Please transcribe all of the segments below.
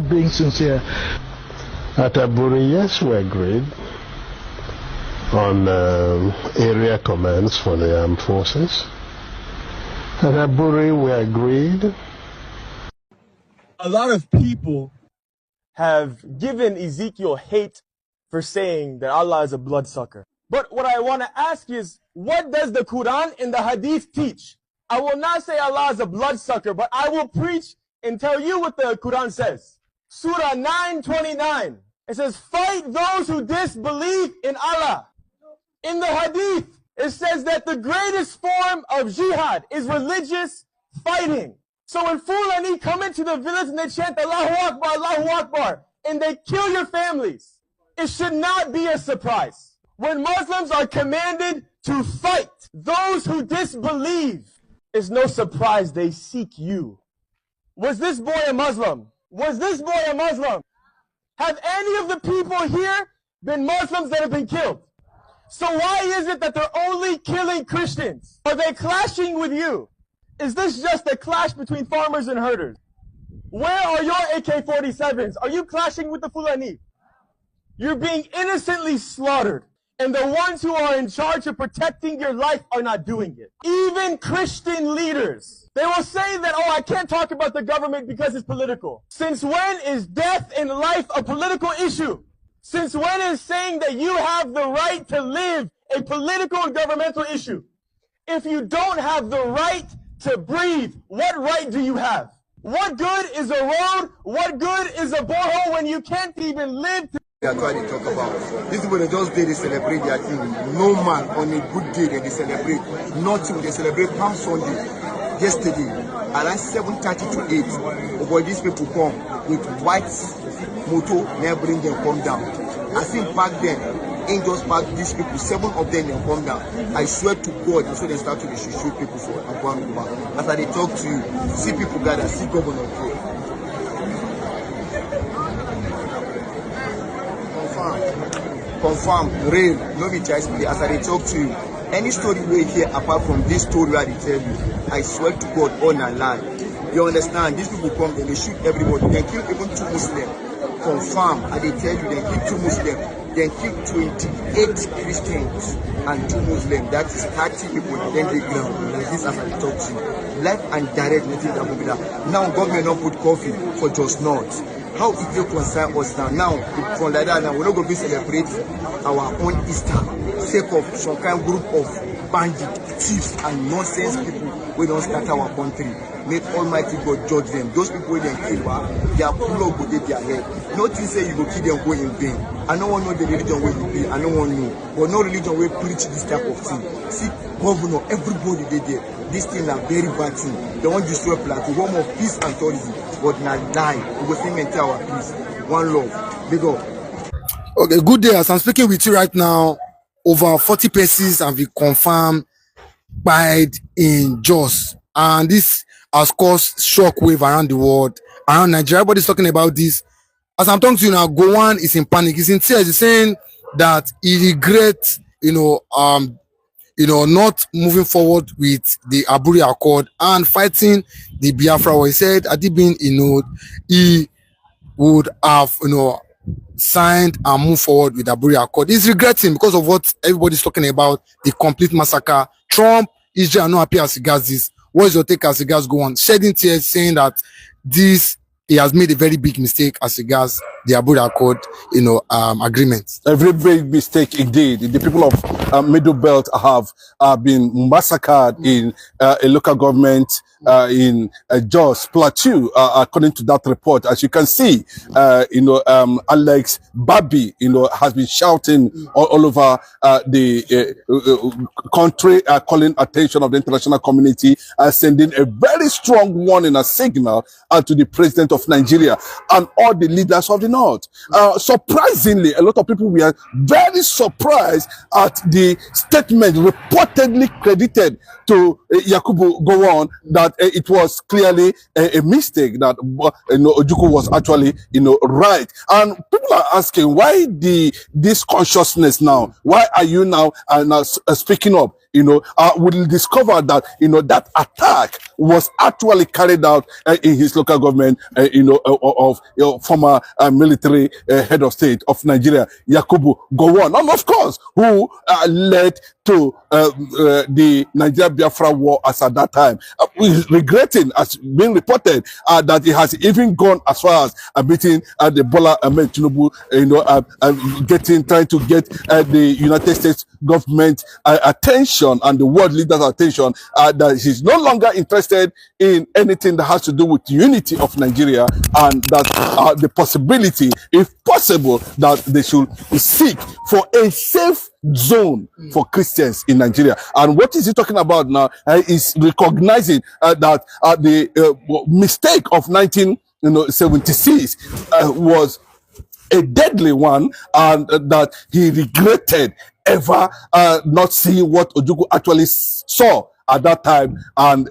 Being sincere, at Aburi, yes, we agreed on area commands for the armed forces. At Aburi, we agreed. A lot of people have given Ezekiel hate for saying that Allah is a bloodsucker. But what I want to ask is, what does the Quran and the Hadith teach? I will not say Allah is a bloodsucker, but I will preach and tell you what the Quran says. Surah 9:29. It says, fight those who disbelieve in Allah. In the Hadith, it says that the greatest form of jihad is religious fighting. So when Fulani come into the village and they chant Allahu Akbar, and they kill your families, it should not be a surprise. When Muslims are commanded to fight those who disbelieve, it's no surprise they seek you. Was this boy a Muslim? Was this boy a Muslim? Have any of the people here been Muslims that have been killed? So why is it that they're only killing Christians? Are they clashing with you? Is this just a clash between farmers and herders? Where are your AK-47s? Are you clashing with the Fulani? You're being innocently slaughtered. And the ones who are in charge of protecting your life are not doing it. Even Christian leaders, they will say that, oh, I can't talk about the government because it's political. Since when is death and life a political issue? Since when is saying that you have the right to live a political and governmental issue? If you don't have the right to breathe, what right do you have? What good is a road? What good is a borehole when you can't even live? They are trying to talk about. These people, they just they celebrate their thing. No man on a good day they celebrate. Nothing. They celebrate Palm Sunday. Yesterday, around 7:30 to 8, oh boy, these people come with white motor, never bring them come down. I think back then, angels back these people, 7 of them come down. I swear to God, so they start to shoot people for Abuan. After they talk to you, see people gather, see governor go. Confirm, real, no be choice play. As I talk to you, any story we hear apart from this story where they tell you, I swear to God, on a lie. You understand? These people come and they shoot everybody. They kill even 2 Muslims. Confirm, and they tell you they kill 2 Muslims. They kill 28 Christians and 2 Muslims. That is 30 people. And then they ground. Like this as I talk to you. Life and direct, nothing that will be there. Now government not put coffee for just not. How it will concern us now? Now, from like that, now we're not going to celebrate our own Easter, sake of some kind of group of bandits, thieves, and nonsense people who don't start our country. May Almighty God judge them. Those people who they kill, they are full of good their head. Nothing say you go kill them go in vain. I don't want to know the religion where you be. I don't want to know. But no religion will preach this type of thing. See, governor, everybody they there. This thing are very bad thing. They want to destroy Plateau, home of peace and tourism. But now die. We will still maintain our peace. One love. Big up. Okay, good day. As I'm speaking with you right now, over 40 persons have been confirmed died in Jos. And this has caused shockwave around the world, around Nigeria. Everybody's talking about this. As I'm talking to you now, Gowon is in panic. He's in tears. He's saying that he regrets, not moving forward with the Aburi Accord and fighting the Biafra war. He said, had he been, he would have, signed and moved forward with the Aburi Accord. He's regretting because of what everybody's talking about, the complete massacre. Trump, Israel are not happy as regards this. What is your take as regards Gowon? Shedding tears, saying that he has made a very big mistake as regards the Aburi Accord, agreement. A very big mistake indeed. The people of Middle Belt have been massacred in a local government in Jos Plateau, according to that report. As you can see, Alex Babi, has been shouting all over the country, calling attention of the international community, sending a very strong warning, a signal to the president of Nigeria and all the leaders of the North. Surprisingly, a lot of people were very surprised at the statement reportedly credited to Yakubu Gowon that it was clearly a mistake, that Ojukwu was actually right. And people are asking, why this consciousness now? Why are you now speaking up? will discover that, that attack was actually carried out in his local government, of former military head of state of Nigeria, Yakubu Gowon, and of course, who led to the Nigeria Biafra war as at that time. Regretting, as being reported, that he has even gone as far as meeting the Bola Ahmed Tinubu, trying to get the United States government attention and the world leaders' attention, that he's no longer interested in anything that has to do with unity of Nigeria, and that the possibility, if possible, that they should seek for a safe zone for Christians in Nigeria. And what is he talking about now? Is recognizing that the mistake of 1976 was a deadly one, and that he regretted ever not seeing what Ojukwu actually saw at that time, and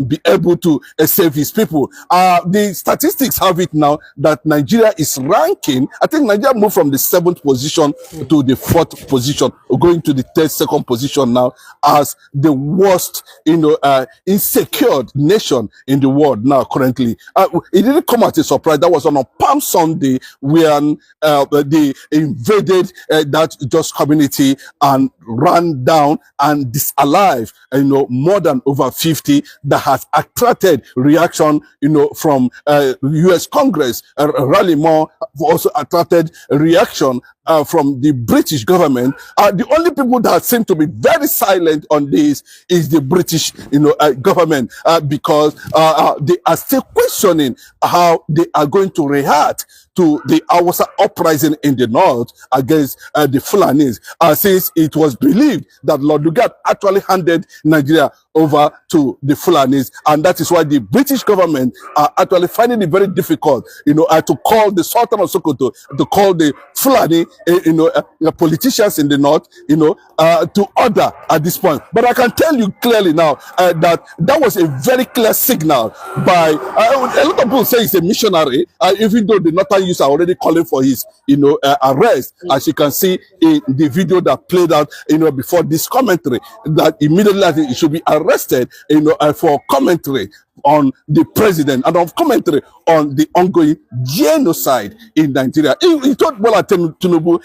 be able to save his people. The statistics have it now that Nigeria is ranking. I think Nigeria moved from the 7th position to the 4th position, going to the 2nd position now, as the worst, insecure nation in the world now currently. It didn't come as a surprise. That was on a Palm Sunday when they invaded that just community and ran down and disalive, more than over 50, that has attracted reaction, from U.S. Congress. Rally More also attracted reaction from the British government. The only people that seem to be very silent on this is the British, government, because they are still questioning how they are going to react to the Hausa uprising in the north against the Fulanis, since it was believed that Lord Lugard actually handed Nigeria over to the Fulanis, and that is why the British government are actually finding it very difficult, to call the Sultan of Sokoto, to call the Fulani, politicians in the north, to order at this point. But I can tell you clearly now that was a very clear signal by a lot of people say he's a missionary, even though the northern youths are already calling for his, arrest, as you can see in the video that played out, before this commentary, that immediately I think he should be arrested, for commentary on the president and of commentary on the ongoing genocide in Nigeria. He told Bola Tinubu,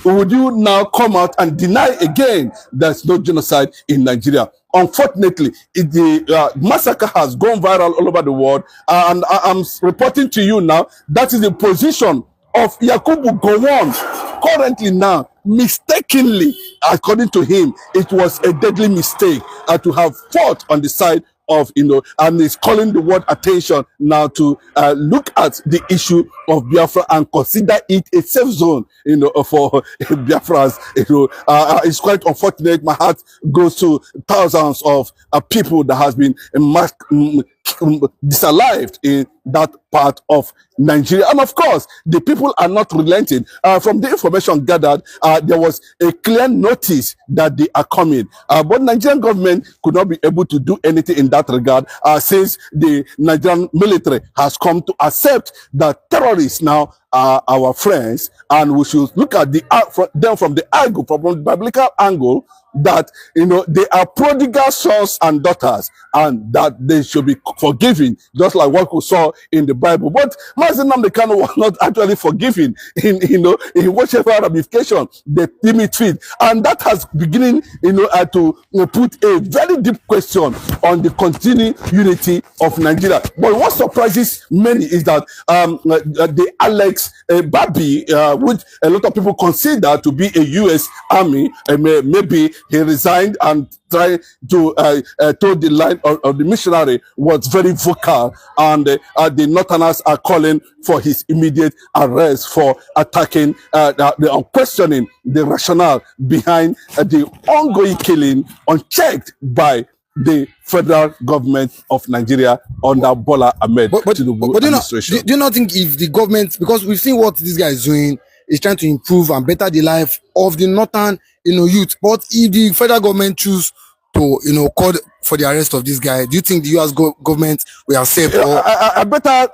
would you now come out and deny again there's no genocide in Nigeria? Unfortunately, the massacre has gone viral all over the world, and I'm reporting to you now that is the position of Yakubu Gowon currently now. Mistakenly, according to him, it was a deadly mistake to have fought on the side of, and is calling the world attention now to look at the issue of Biafra and consider it a safe zone, for Biafras. It's quite unfortunate. My heart goes to thousands of people that has been disalived in that part of Nigeria. And of course, the people are not relenting. From the information gathered, there was a clear notice that they are coming. But Nigerian government could not be able to do anything in that regard, since the Nigerian military has come to accept that terrorists now are our friends, and we should look at them from the angle, from the biblical angle, that they are prodigal sons and daughters, and that they should be forgiven, just like what we saw in the Bible. But Mazi Nnamdi Kanu was not actually forgiven in whichever ramification they deem it fit, and that has beginning to put a very deep question on the continuing unity of Nigeria. But what surprises many is that the Alex Babi, which a lot of people consider to be a U.S. Army, maybe he resigned and tried to toe the line of the missionary, was very vocal, and the Northerners are calling for his immediate arrest for attacking, questioning the rationale behind the ongoing killing unchecked by the federal government of Nigeria under Bola Ahmed Tinubu administration. Do you not think if the government, because we've seen what this guy is doing, is trying to improve and better the life of the northern, youth, but if the federal government choose to, call for the arrest of this guy, do you think the U.S. government will accept? I better,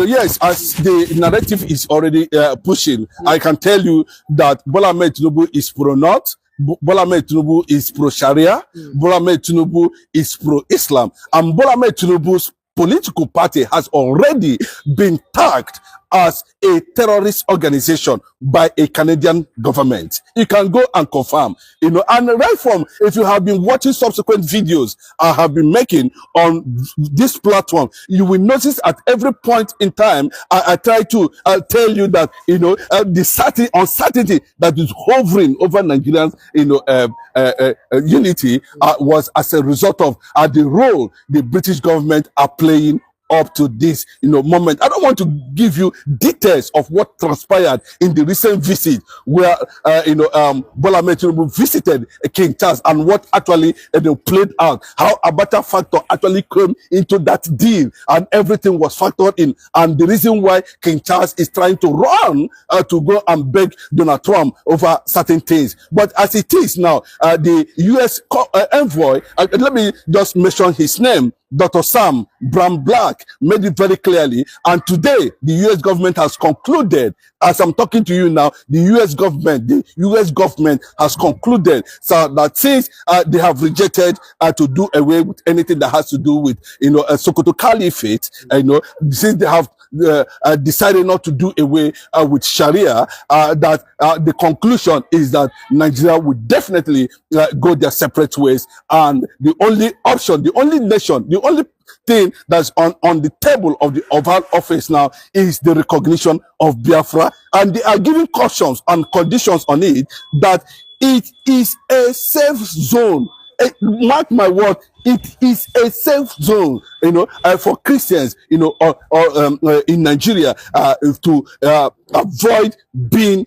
yes, as the narrative is already pushing, I can tell you that Bola Ahmed Tinubu is pro-North. Bola Ahmed Tinubu is pro-Sharia, Bola Ahmed Tinubu is pro-Islam, and Bola Ahmed Tinubu's political party has already been tagged as a terrorist organization by a Canadian government. You can go and confirm, and right from, if you have been watching subsequent videos I have been making on this platform, you will notice at every point in time, I try to tell you that, the uncertainty that is hovering over Nigerians, unity was as a result of the role the British government are playing up to this moment. I don't want to give you details of what transpired in the recent visit where Bola Ahmed Tinubu visited King Charles and what actually played out, how Abata factor actually came into that deal and everything was factored in, and the reason why King Charles is trying to run to go and beg Donald Trump over certain things. But as it is now, the US envoy, let me just mention his name, Dr. Sam Brown-Black, made it very clearly, and today the U.S. government has concluded, as I'm talking to you now, the U.S. government has concluded, so that since they have rejected to do away with anything that has to do with Sokoto Caliphate, since they have decided not to do away with Sharia, that the conclusion is that Nigeria would definitely go their separate ways, and the only option, the only nation, the only thing that's on the table of the Oval Office now is the recognition of Biafra, and they are giving cautions and conditions on it that it is a safe zone. Mark my word, it is a safe zone, for Christians, in Nigeria, to avoid being,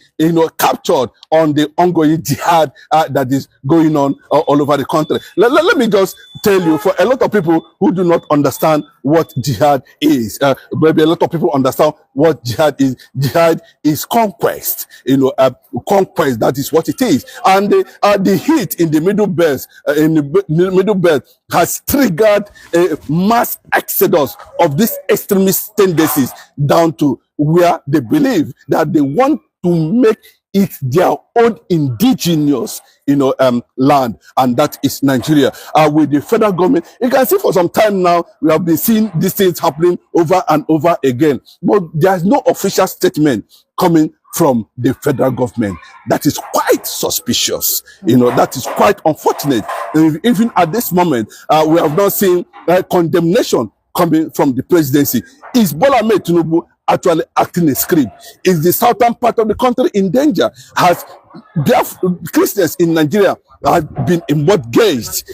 captured on the ongoing jihad that is going on all over the country. Let me just tell you, for a lot of people who do not understand what jihad is, maybe a lot of people understand what jihad is. Jihad is conquest, conquest, that is what it is. And the heat in the Middle Belt, has triggered a mass exodus of these extremist tendencies down to where they believe that they want to make it their own indigenous, land, and that is Nigeria. With the federal government, you can see for some time now, we have been seeing these things happening over and over again, but there is no official statement coming from the federal government. That is quite suspicious. That is quite unfortunate. Even at this moment, we have not seen condemnation coming from the presidency. Is Bola Ahmed Tinubu actually acting a script? Is the southern part of the country in danger? Has Christians in Nigeria have been mortgaged,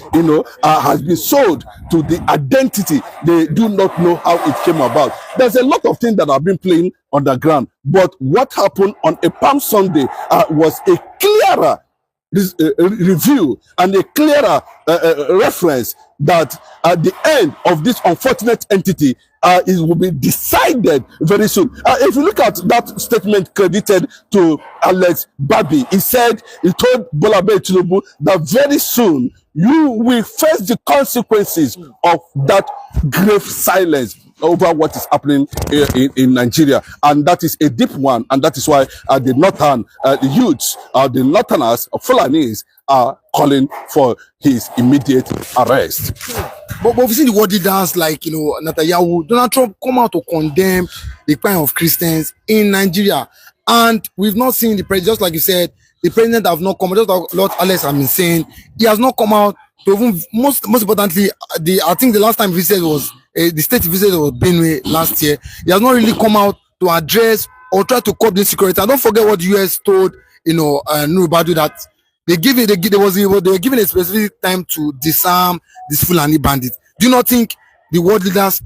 has been sold to the identity they do not know how it came about? There's a lot of things that have been playing on the ground, but what happened on a Palm Sunday was a clearer review and a clearer reference that at the end of this unfortunate entity, it will be decided very soon. If you look at that statement credited to Alex Babi, he told Bola Ahmed Tinubu that very soon you will face the consequences of that grave silence over what is happening in Nigeria, and that is a deep one, and that is why the northern youths, the northerners, Fulanis, are calling for his immediate arrest. But we've seen the world leaders like Netanyahu, Donald Trump come out to condemn the crime of Christians in Nigeria, and we've not seen the president. Just like you said, the president have not come out. Just like Lord Alex has been saying, he has not come out to even most importantly. I think the last time he visited was the state visit was Benue last year. He has not really come out to address or try to curb the insecurity. And don't forget what the US told Nuribadu, that they were given a specific time to disarm these Fulani bandits. Do you not think the world leaders